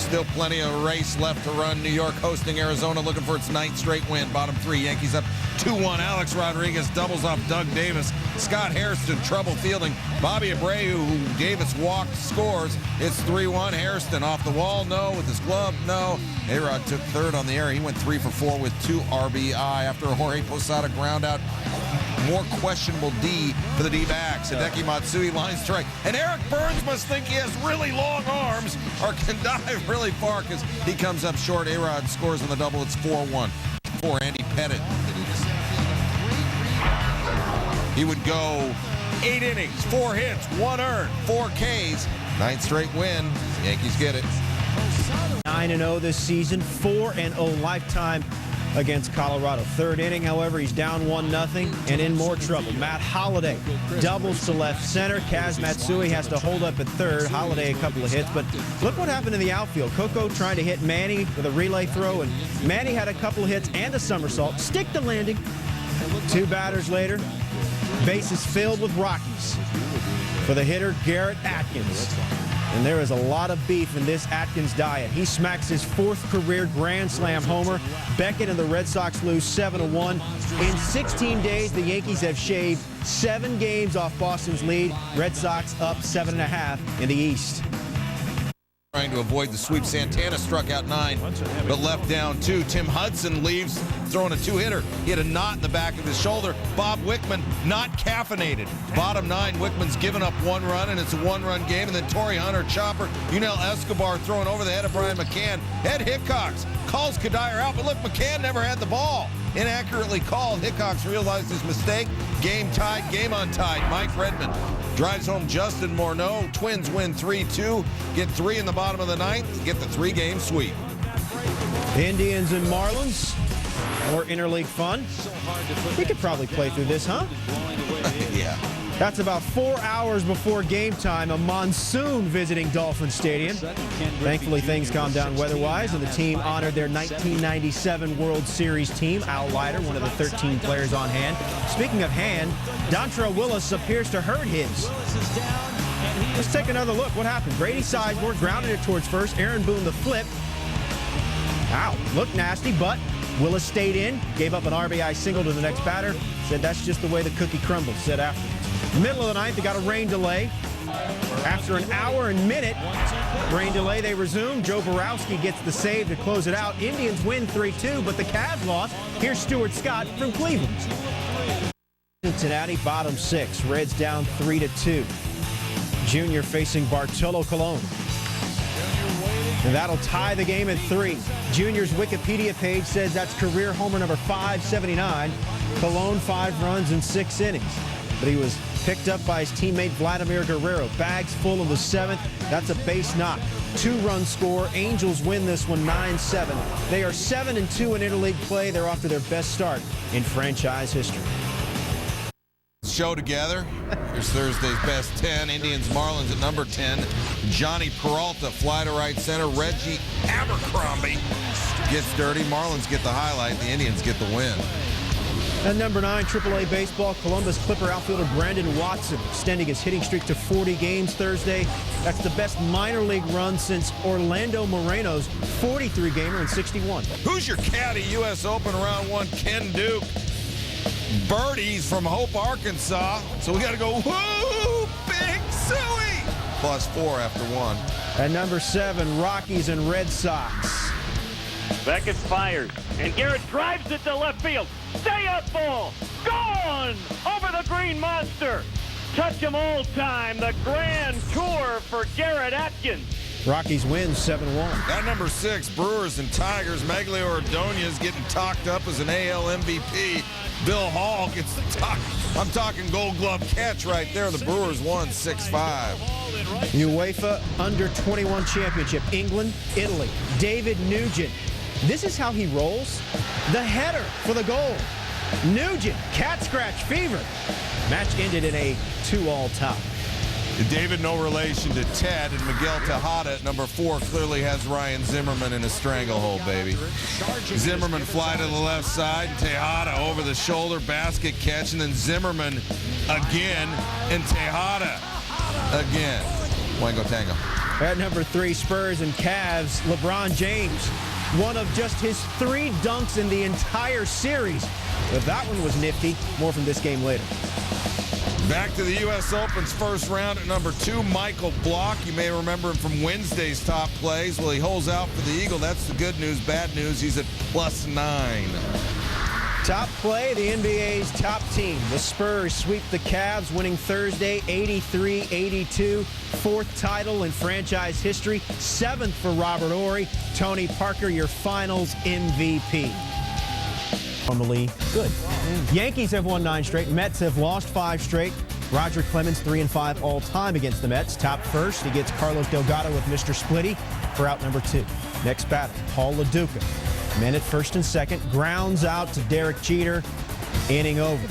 Still plenty of race left to run. New York hosting Arizona, looking for its 9th straight win. Bottom 3, Yankees up 2-1. Alex Rodriguez doubles off Doug Davis. Scott Hairston trouble fielding. Bobby Abreu, who Davis walked, scores. It's 3-1. Hairston off the wall, no. With his glove, no. A-Rod took third on the air. He went 3 for 4 with 2 RBI after a Jorge Posada ground out. More questionable D for the D-backs. Hideki Matsui line strike. And Eric Burns must think he has really long arms or can dive really far because he comes up short. A-Rod scores on the double. It's 4-1 for Andy Pettit. He would go 8 innings, 4 hits, 1 earned, 4 Ks. 9th straight win. Yankees get it. 9-0 this season, 4-0 lifetime against Colorado. 3rd inning, however, he's down 1-0 and in more trouble. Matt Holliday doubles to left center. Kaz Matsui has to hold up at 3rd. Holliday a couple of hits, but look what happened in the outfield. Coco trying to hit Manny with a relay throw, and Manny had a couple of hits and a somersault. Stick the landing. 2 batters later, bases filled with Rockies for the hitter Garrett Atkins. And there is a lot of beef in this Atkins diet. He smacks his 4th career Grand Slam homer. Beckett and the Red Sox lose 7-1. In 16 days, the Yankees have shaved 7 games off Boston's lead. Red Sox up 7.5 in the East. Trying to avoid the sweep. Santana struck out 9, but left down 2. Tim Hudson leaves, throwing a 2-hitter. He had a knot in the back of his shoulder. Bob Wickman not caffeinated. Bottom 9, Wickman's given up 1 run, and it's a 1-run game. And then Torrey Hunter, chopper, Yunel Escobar throwing over the head of Brian McCann. Ed Hickox calls Kadire out, but look, McCann never had the ball. Inaccurately called. Hickox realized his mistake. Game tied, game untied. Mike Redmond drives home Justin Morneau. Twins win 3-2. Get 3 in the bottom of the 9th. Get the 3-game sweep. Indians and Marlins. More interleague fun. We could probably play through this, huh? Yeah. That's about 4 hours before game time. A monsoon visiting Dolphin Stadium. Thankfully, things calmed down weather-wise, and the team honored their 1997 World Series team. Al Leiter, one of the 13 players on hand. Speaking of hand, Dontrell Willis appears to hurt his. Let's take another look. What happened? Brady Sizemore grounded it towards first. Aaron Boone the flip. Ow, looked nasty, but Willis stayed in, gave up an RBI single to the next batter. Said that's just the way the cookie crumbles, said after. Middle of the 9th, they got a rain delay. After an hour and minute rain delay, they resume. Joe Borowski gets the save to close it out. Indians win 3-2, but the Cavs lost. Here's Stuart Scott from Cleveland. Cincinnati, bottom 6. Reds down 3-2. Junior facing Bartolo Colon. And that'll tie the game at 3. Junior's Wikipedia page says that's career homer number 579. Colon 5 runs in 6 innings. But he was picked up by his teammate Vladimir Guerrero. Bags full of the 7th. That's a base knock. 2-run score. Angels win this one 9-7. They are 7-2 in interleague play. They're off to their best start in franchise history. Show together. Here's Thursday's best 10. Indians Marlins at number 10. Johnny Peralta fly to right center. Reggie Abercrombie gets dirty. Marlins get the highlight. The Indians get the win. At number 9, AAA baseball, Columbus Clipper outfielder Brandon Watson extending his hitting streak to 40 games Thursday. That's the best minor league run since Orlando Moreno's 43-gamer in 61. Who's your caddy? U.S. Open round 1, Ken Duke. Birdies from Hope, Arkansas. So we got to go, woo, Big Suey. +4 after 1. At number 7, Rockies and Red Sox. Beckett fires, and Garrett drives it to left field. Stay up ball. Gone over the Green Monster. Touch 'em all time. The grand tour for Garrett Atkins. Rockies win 7-1. At number 6, Brewers and Tigers. Meglio Ordonez getting talked up as an AL MVP. Bill Hall gets the talk. I'm talking Gold Glove catch right there. The Brewers won 6-5. UEFA Under-21 Championship. England, Italy. David Nugent. This is how he rolls. The header for the goal. Nugent, cat scratch fever. Match ended in a 2-all tie. David, no relation to Ted, and Miguel Tejada at number 4 clearly has Ryan Zimmerman in a stranglehold, baby. Zimmerman fly to the left side, Tejada over the shoulder, basket catch, and then Zimmerman again, and Tejada again. Wango Tango. At number 3, Spurs and Cavs, LeBron James. One of just his 3 dunks in the entire series. But that one was nifty. More from this game later. Back to the U.S. Open's first round at number 2, Michael Block. You may remember him from Wednesday's top plays. Well, he holds out for the Eagle. That's the good news. Bad news, he's at +9. Top play, the NBA's top team. The Spurs sweep the Cavs, winning Thursday 83-82. 4th title in franchise history. 7th for Robert Horry. Tony Parker, your finals MVP. Normally good. Yankees have won 9 straight. Mets have lost 5 straight. Roger Clemens 3-5 all time against the Mets. Top first, he gets Carlos Delgado with Mr. Splitty for out number 2. Next batter, Paul LaDuca. Men at first and second, grounds out to Derek Jeter, inning over.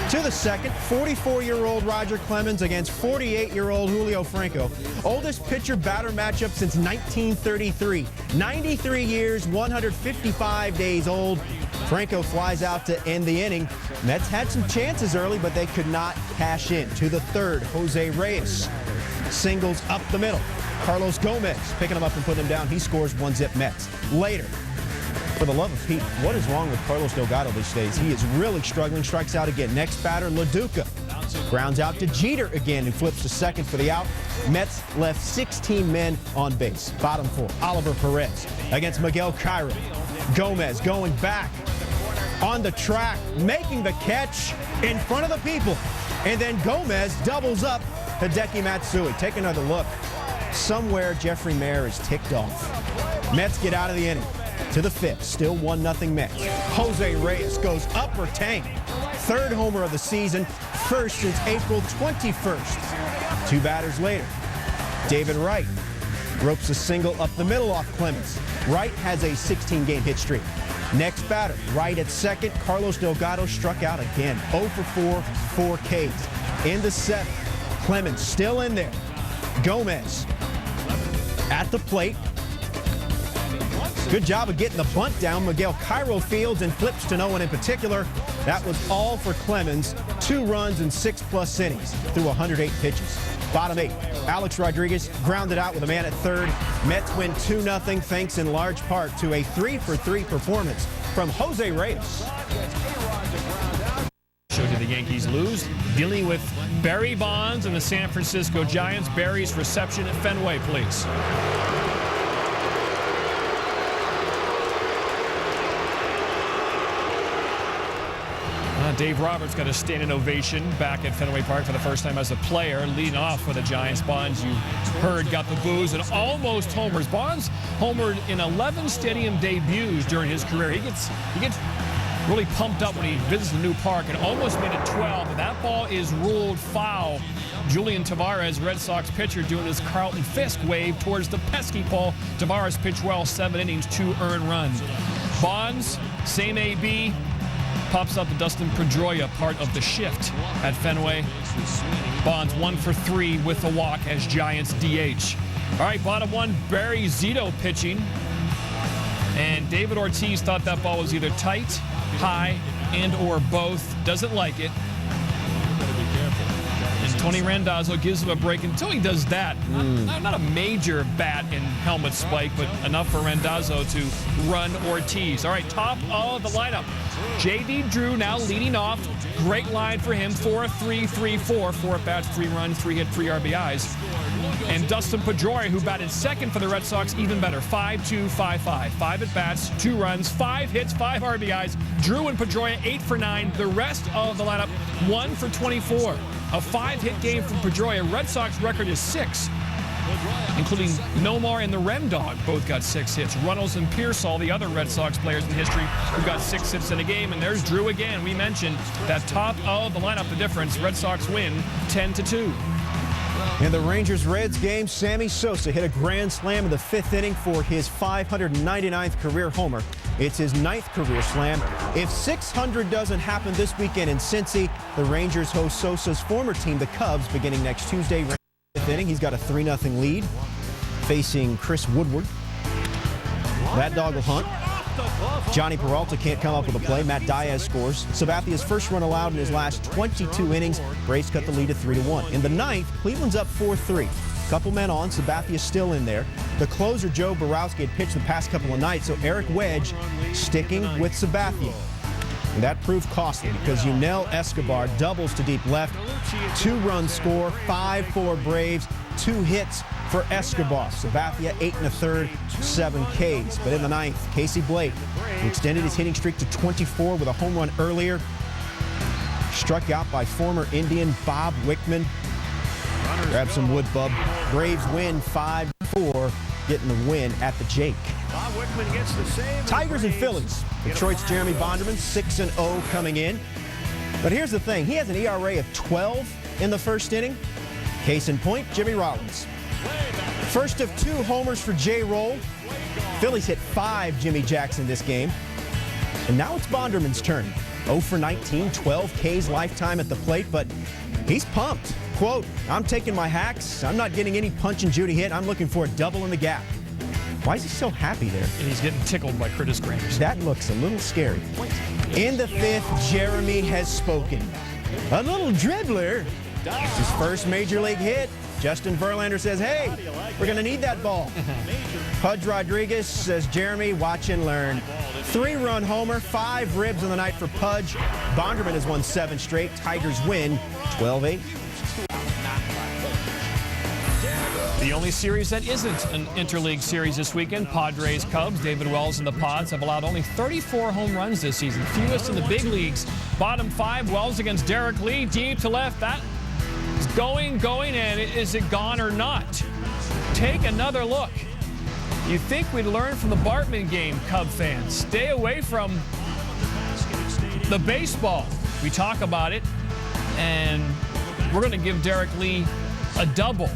To the second, 44-year-old Roger Clemens against 48-year-old Julio Franco. Oldest pitcher-batter matchup since 1933. 93 years, 155 days old. Franco flies out to end the inning. Mets had some chances early, but they could not cash in. To the third, Jose Reyes singles up the middle. Carlos Gomez picking him up and putting him down. He scores 1-zip Mets. Later, for the love of Pete, what is wrong with Carlos Delgado these days? He is really struggling. Strikes out again. Next batter, LaDuca. Grounds out to Jeter again, who flips to second for the out. Mets left 16 men on base. Bottom 4, Oliver Perez against Miguel Cairo. Gomez going back on the track, making the catch in front of the people. And then Gomez doubles up Hideki Matsui. Take another look. Somewhere Jeffrey Mayer is ticked off. Mets get out of the inning. To the 5th, still 1-0 Mets. Jose Reyes goes upper tank. 3rd homer of the season, first since April 21st. 2 batters later, David Wright ropes a single up the middle off Clemens. Wright has a 16-game hit streak. Next batter, Wright at second. Carlos Delgado struck out again. 0 for 4, 4 Ks. In the 7th, Clemens still in there. Gomez at the plate. Good job of getting the bunt down. Miguel Cairo fields and flips to no one in particular. That was all for Clemens. 2 runs in 6+ innings through 108 pitches. Bottom 8, Alex Rodriguez grounded out with a man at 3rd. Mets win 2-0 thanks in large part to a 3-for-3 performance from Jose Reyes. Showed you the Yankees lose, dealing with Barry Bonds and the San Francisco Giants. Barry's reception at Fenway, please. Dave Roberts got a standing ovation back at Fenway Park for the first time as a player, leading off for the Giants. Bonds, you heard, got the boos and almost homers. Bonds homered in 11 stadium debuts during his career. He gets really pumped up when he visits the new park and almost made it 12. And that ball is ruled foul. Julian Tavares, Red Sox pitcher, doing his Carlton Fisk wave towards the pesky Paul. Tavares pitched well, 7 innings, 2 earned runs. Bonds, same AB. Pops up to Dustin Pedroia, part of the shift at Fenway. Bonds 1 for 3 with a walk as Giants DH. All right, bottom 1, Barry Zito pitching. And David Ortiz thought that ball was either tight, high, and or both. Doesn't like it. And Tony Randazzo gives him a break until he does that. Not a major bat and helmet spike, but enough for Randazzo to run Ortiz. All right, top of the lineup. J.D. Drew now leading off. Great line for him. 4-3-3-4. 4 at bats, 3 runs, 3 hit, 3 RBIs. And Dustin Pedroia, who batted second for the Red Sox, even better. 5-2-5-5. 5 at bats, 2 runs, 5 hits, 5 RBIs. Drew and Pedroia 8 for 9. The rest of the lineup 1 for 24. A 5-hit game from Pedroia. Red Sox record is 6. Including Nomar and the Ren Dog, both got 6 hits. Runnels and Pearsall, the other Red Sox players in history, who got 6 hits in a game. And there's Drew again. We mentioned that top of the lineup, the difference. Red Sox win 10-2. In the Rangers-Reds game, Sammy Sosa hit a grand slam in the 5th inning for his 599th career homer. It's his 9th career slam. If 600 doesn't happen this weekend in Cincy, the Rangers host Sosa's former team, the Cubs, beginning next Tuesday. 5th inning, he's got a 3-0 lead, facing Chris Woodward. That dog will hunt. Johnny Peralta can't come up with a play. Matt Diaz scores. Sabathia's first run allowed in his last 22 innings. Braves cut the lead to 3-1. In the 9th, Cleveland's up 4-3. Couple men on. Sabathia's still in there. The closer, Joe Borowski, had pitched the past couple of nights, so Eric Wedge sticking with Sabathia. And that proved costly because Yunel Escobar doubles to deep left. 2-run score, 5-4 Braves, 2 hits for Escobar. Sabathia, 8 1/3, 7 Ks. But in the 9th, Casey Blake, who extended his hitting streak to 24 with a home run earlier, struck out by former Indian Bob Wickman. Grab some wood, bub. Braves win 5-4, getting the win at the Jake. Tigers and Phillies. Detroit's Jeremy Bonderman, 6-0 coming in. But here's the thing. He has an ERA of 12 in the first inning. Case in point, Jimmy Rollins. First of 2 homers for J-Roll. Phillies hit 5 Jimmy Jackson this game. And now it's Bonderman's turn. 0 for 19, 12 Ks lifetime at the plate, but he's pumped. Quote, "I'm taking my hacks. I'm not getting any punch and Judy hit. I'm looking for a double in the gap." Why is he so happy there? He's getting tickled by Curtis Granderson. That looks a little scary. In the 5th, Jeremy has spoken. A little dribbler. It's his first major league hit. Justin Verlander says, "Hey, we're going to need that ball." Pudge Rodriguez says, "Jeremy, watch and learn." 3-run homer, 5 ribs on the night for Pudge. Bonderman has won 7 straight. Tigers win 12-8. The only series that isn't an interleague series this weekend, Padres-Cubs. David Wells and the Pods have allowed only 34 home runs this season, fewest in the big leagues. Bottom 5, Wells against Derek Lee, deep to left. That is going, and is it gone or not? Take another look. You think we'd learn from the Bartman game, Cub fans. Stay away from the baseball. We talk about it, and we're going to give Derek Lee a double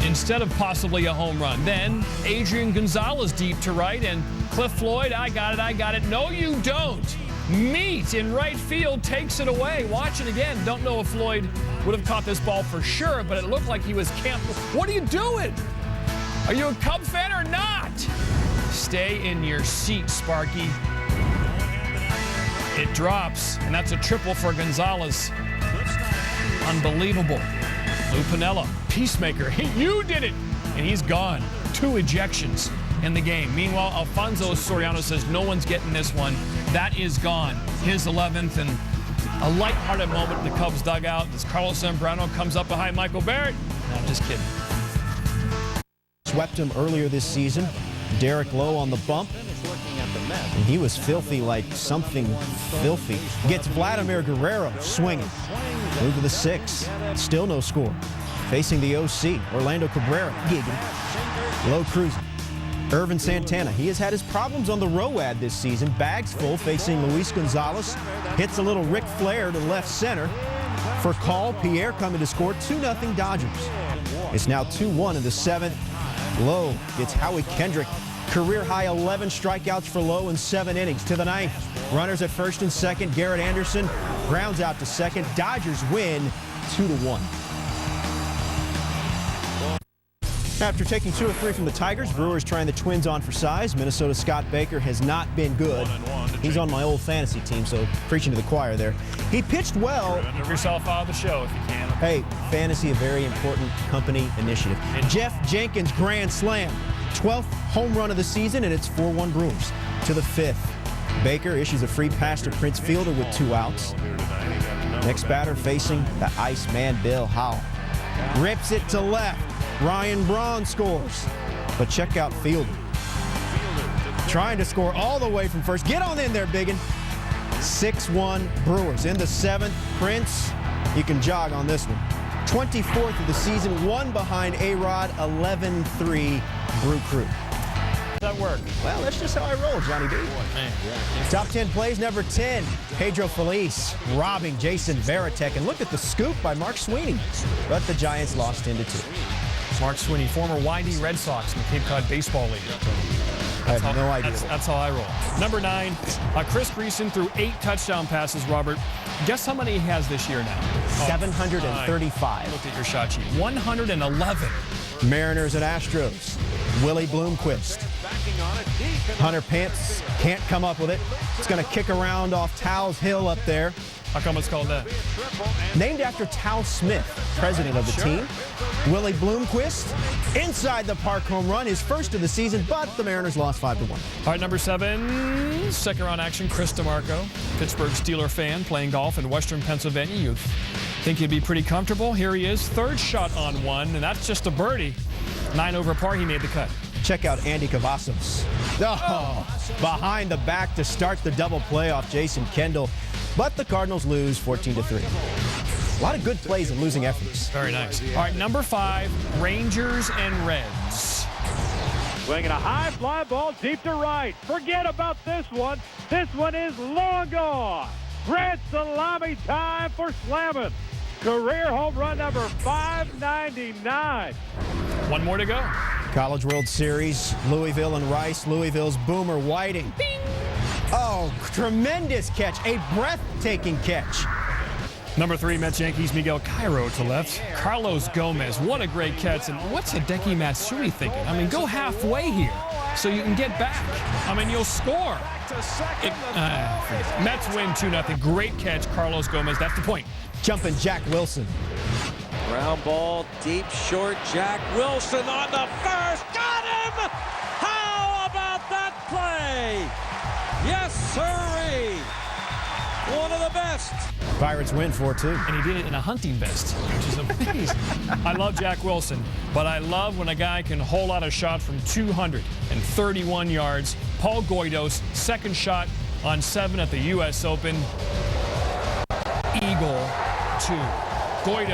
instead of possibly a home run. Then Adrian Gonzalez deep to right, and Cliff Floyd, I got it. No, you don't. Meat in right field takes it away. Watch it again. Don't know if Floyd would have caught this ball for sure, but it looked like he was camped. What are you doing? Are you a Cub fan or not? Stay in your seat, Sparky. It drops, and that's a triple for Gonzalez. Unbelievable. Lou Piniella, peacemaker. You did it, and he's gone. 2 ejections in the game. Meanwhile, Alfonso Soriano says no one's getting this one. That is gone. His 11th, and a lighthearted moment in the Cubs dugout as Carlos Zambrano comes up behind Michael Barrett. No, I'm just kidding. Swept him earlier this season. Derek Lowe on the bump. And he was filthy like something filthy. Gets Vladimir Guerrero swinging. Move to the 6th. Still no score. Facing the OC, Orlando Cabrera gigging. Low cruising. Irvin Santana, he has had his problems on the ROAD this season. Bags full facing Luis Gonzalez. Hits a little Ric Flair to left center. For call, Pierre coming to score. 2-0 Dodgers. It's now 2-1 in the 7th. Lowe gets Howie Kendrick. Career-high 11 strikeouts for Lowe in 7 innings. To the 9th, runners at first and second. Garrett Anderson grounds out to second. Dodgers win 2-1. After taking 2 of 3 from the Tigers, Brewers trying the Twins on for size. Minnesota's Scott Baker has not been good. He's on my old fantasy team, so preaching to the choir there. He pitched well. Keep yourself out of the show if you can. Hey, fantasy, a very important company initiative. Jeff Jenkins grand slam. 12th home run of the season, and it's 4-1 Brewers. To the 5th, Baker issues a free pass to Prince Fielder with 2 outs. Next batter facing the Iceman Bill Howell. Rips it to left. Ryan Braun scores. But check out Fielder. Trying to score all the way from first. Get on in there, biggin. 6-1 Brewers. In the 7th, Prince, you can jog on this one. 24th of the season, 1 behind A-Rod, 11-3 Brew Crew. That work? Well, that's just how I roll, Johnny B. Top 10 plays, number 10, Pedro Feliz robbing Jason Varitek. And look at the scoop by Mark Sweeney. But the Giants lost 10-2. Mark Sweeney, former YD Red Sox in the Cape Cod Baseball League. I have no idea. That's how I roll. Number 9, Chris Greason threw 8 touchdown passes, Robert. Guess how many he has this year now? 735. Look at your shot sheet. 111. Mariners and Astros. Willie Bloomquist. Hunter Pence can't come up with it. It's going to kick around off Towles Hill up there. How come it's called that? Named after Tal Smith, president of the Sure. team. Willie Bloomquist, inside the park home run, his first of the season, but the Mariners lost 5-1. All right, number 7, second round action, Chris DeMarco, Pittsburgh Steeler fan playing golf in Western Pennsylvania. You'd think he'd be pretty comfortable. Here he is, third shot on one, and that's just a birdie. 9 over par, he made the cut. Check out Andy Cavazos. Oh, behind the back to start the double play off Jason Kendall. But the Cardinals lose 14-3. A lot of good plays and losing efforts. Very nice. All right, number 5, Rangers and Reds. Swinging a high fly ball deep to right. Forget about this one. This one is long gone. Grand salami time for Slammin'. Career home run number 599. One more to go. College World Series, Louisville and Rice. Louisville's Boomer Whiting. Bing! Oh, tremendous catch. A breathtaking catch. Number 3, Mets Yankees, Miguel Cairo to left. Carlos Gomez, what a great catch. And what's Hideki Matsui thinking? I mean, go halfway here so you can get back. I mean, you'll score. Mets win 2-0. Great catch, Carlos Gomez. That's the point. Jumping Jack Wilson. Ground ball, deep, short, Jack Wilson on the first. Got him! How about that play? Yes, sirree! One of the best. Pirates win 4-2. And he did it in a hunting vest, which is amazing. I love Jack Wilson, but I love when a guy can hole out a shot from 231 yards. Paul Goydos, second shot on 7 at the U.S. Open. Eagle 2. Goydos.